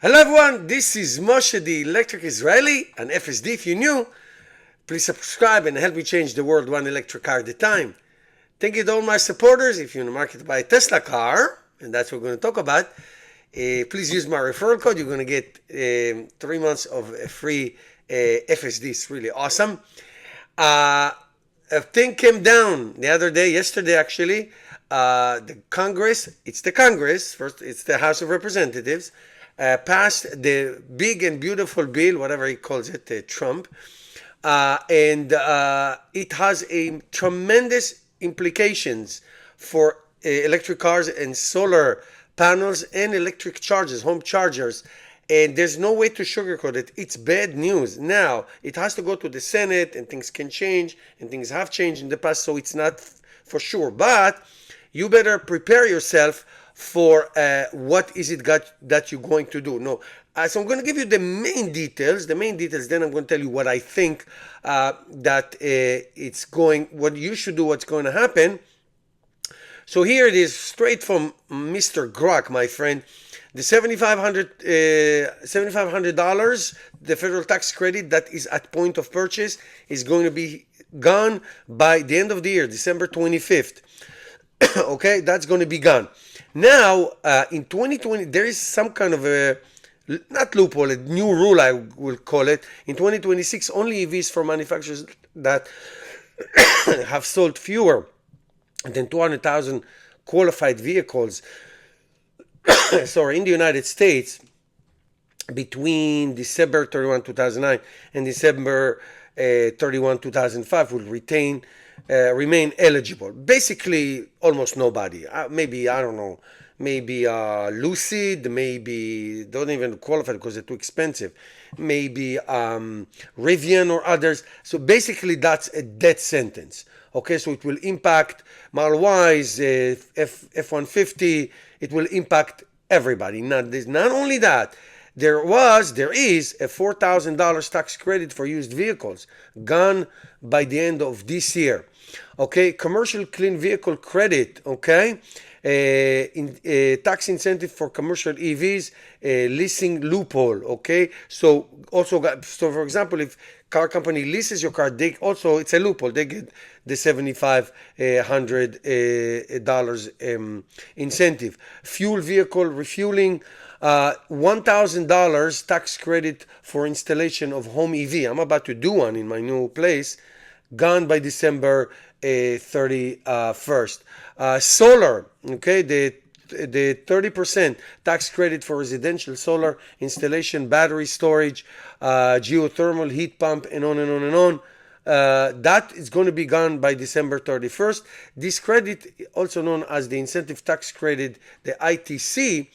Hello everyone, this is Moshe the Electric Israeli, an FSD if you're new. Please subscribe and help me change the world one electric car at a time. Thank you to all my supporters. If you're in the market to buy a Tesla car, and that's what we're going to talk about, please use my referral code. You're going to get 3 months of free FSD. It's really awesome. A thing came down the other day, yesterday actually. The Congress, first it's the House of Representatives, passed the big and beautiful bill, whatever he calls it, Trump, and it has a tremendous implications for electric cars and solar panels and electric chargers, home chargers. And there's no way to sugarcoat it. It's bad news. Now, it has to go to the Senate, and things can change, and things have changed in the past, so it's not for sure. But you better prepare yourself for what is it that you're going to do. No, so I'm going to give you the main details. Then I'm going to tell you what I think that it's going, what you should do, what's going to happen. So here it is, straight from Mr. Grok, my friend. The $7,500, the federal tax credit that is at point of purchase, is going to be gone by the end of the year, December 25th. Okay, that's going to be gone. Now, in 2020, there is some kind of a, not loophole, a new rule I will call it. In 2026, only EVs for manufacturers that have sold fewer than 200,000 qualified vehicles in the United States between December 31, 2009 and December 31, 2005 will remain eligible. Basically, almost nobody. Maybe, I don't know, maybe Lucid, maybe don't even qualify because they're too expensive. Maybe Rivian or others. So basically, that's a death sentence. Okay, so it will impact Model Ys, F-150. It will impact everybody. Not only that, there is a $4,000 tax credit for used vehicles, gone by the end of this year. Okay, commercial clean vehicle credit. Okay, tax incentive for commercial EVs, leasing loophole. Okay, so for example, if car company leases your car, it's a loophole. They get the $7,500 incentive. Fuel vehicle refueling, $1,000 tax credit for installation of home EV. I'm about to do one in my new place, gone by December 31st. Solar, okay, the 30% tax credit for residential solar installation, battery storage, geothermal heat pump, and on and on and on. That is going to be gone by December 31st. This credit, also known as the incentive tax credit, the ITC,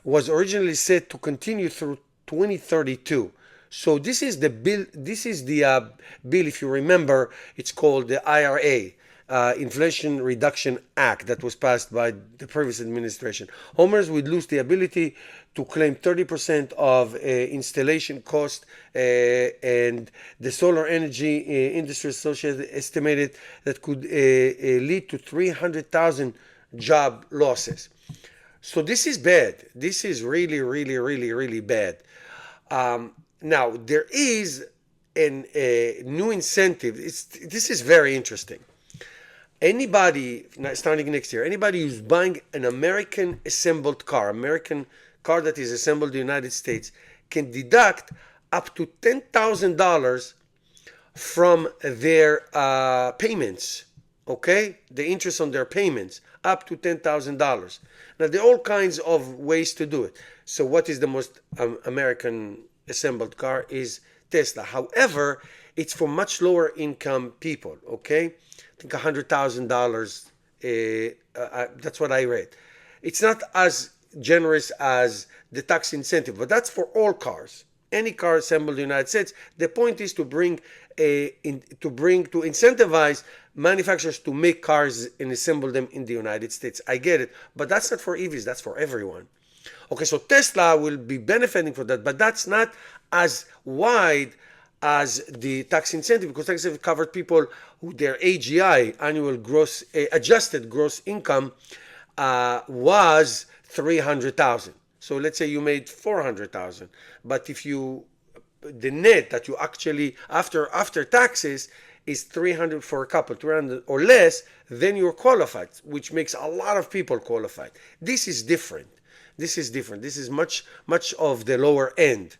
was originally set to continue through 2032. So this is the bill. This is the bill. If you remember, it's called the IRA, Inflation Reduction Act, that was passed by the previous administration. Homeowners would lose the ability to claim 30% of installation cost, and the Solar Energy Industry Association estimated that could lead to 300,000 job losses. So this is bad. This is really, really, really, really bad. Now, there is a new incentive. This is very interesting. Anybody, starting next year, anybody who's buying an American assembled car, American car that is assembled in the United States, can deduct up to $10,000 from their payments. Okay? The interest on their payments, up to $10,000. Now, there are all kinds of ways to do it. So what is the most American assembled car is Tesla. However, it's for much lower income people. Okay, I think $100,000. That's what I read. It's not as generous as the tax incentive, but that's for all cars. Any car assembled in the United States. The point is to incentivize manufacturers to make cars and assemble them in the United States. I get it, but that's not for EVs. That's for everyone. Okay, so Tesla will be benefiting from that, but that's not as wide as the tax incentive, because tax incentive covered people who their AGI, annual adjusted gross income, was $300,000. So let's say you made 400,000, but if you the net that you actually after taxes is 300 for a couple, 300 or less, then you're qualified, which makes a lot of people qualified. This is different. This is different. This is much of the lower end.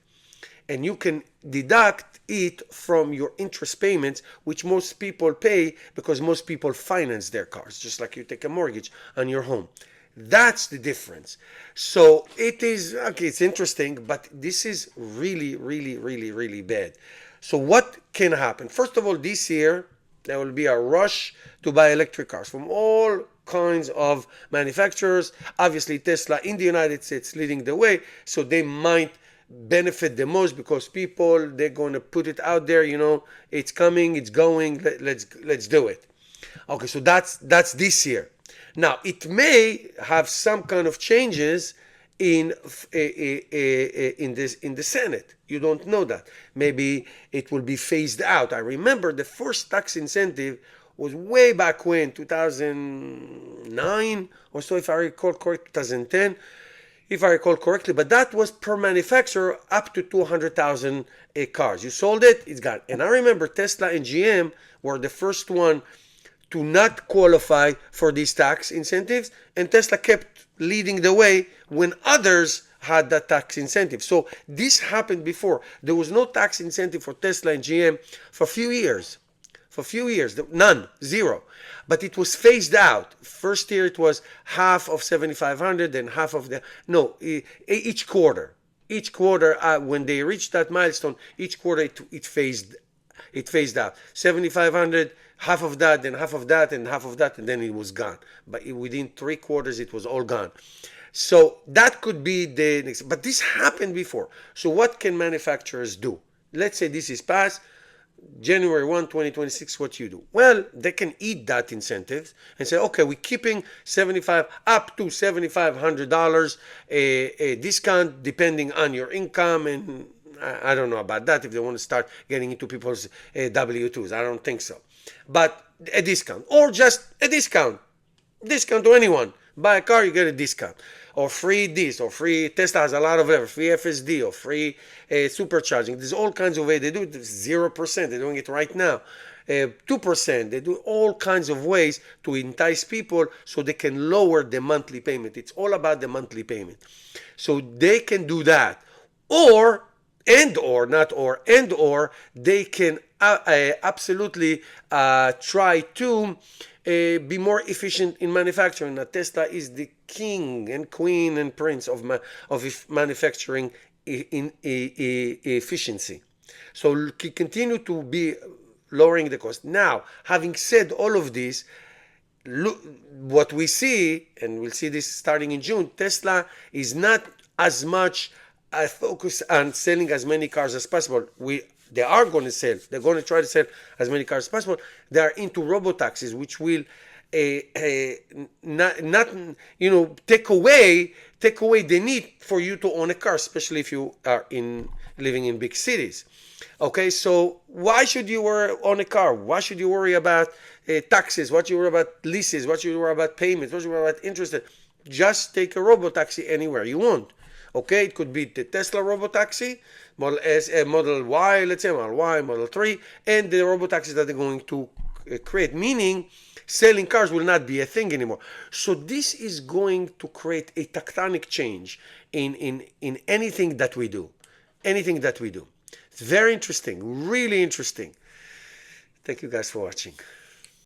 And you can deduct it from your interest payments, which most people pay because most people finance their cars, just like you take a mortgage on your home. That's the difference. So it is, okay, it's interesting, but this is really, really, really, really bad. So what can happen? First of all, this year, there will be a rush to buy electric cars from all kinds of manufacturers. Obviously, Tesla in the United States leading the way, so they might benefit the most because people, they're going to put it out there, it's coming, it's going, let's do it. Okay, so that's this year. Now it may have some kind of changes in the Senate. You don't know that. Maybe it will be phased out. I remember the first tax incentive was way back when, 2009 or so, if I recall correctly, 2010, if I recall correctly, but that was per manufacturer up to 200,000 cars. You sold it, it's gone. And I remember Tesla and GM were the first one to not qualify for these tax incentives, and Tesla kept leading the way when others had that tax incentive. So this happened before. There was no tax incentive for Tesla and GM for a few years. None, zero. But it was phased out. First year it was half of 7,500 and half of each quarter. Each quarter, when they reached that milestone, each quarter it phased out. 7,500, half of that, then half of that, and half of that, and then it was gone. But within 3 quarters, it was all gone. So that could be the next. But this happened before. So what can manufacturers do? Let's say this is passed. January 1, 2026, what you do? Well, they can eat that incentives and say, okay, we're keeping up to $7,500 a discount depending on your income, and I don't know about that if they want to start getting into people's W-2s. I don't think so. But a discount, or just a discount to anyone. Buy a car, you get a discount, or free this, or free. Tesla has a lot of level, free FSD, or free supercharging. There's all kinds of ways. They do it 0%. They're doing it right now. 2%. They do all kinds of ways to entice people so they can lower the monthly payment. It's all about the monthly payment. So they can do that, or they can absolutely try to be more efficient in manufacturing. Now, Tesla is the king and queen and prince of manufacturing in efficiency. So continue to be lowering the cost. Now, having said all of this, look, what we see, and we'll see this starting in June, Tesla is not as much focused on selling as many cars as possible. They are going to sell. They're going to try to sell as many cars as possible. They are into robotaxis, which will not take away the need for you to own a car, especially if you are living in big cities. Okay, so why should you own a car? Why should you worry about taxes? What should you worry about leases? What should you worry about payments? What should you worry about interest? Just take a robotaxi anywhere you want. Okay, it could be the Tesla robotaxi, Model S, Model Y, let's say Model Y, Model 3, and the robotaxis that they're going to create, meaning selling cars will not be a thing anymore. So this is going to create a tectonic change in anything that we do. Anything that we do. It's very interesting, really interesting. Thank you guys for watching.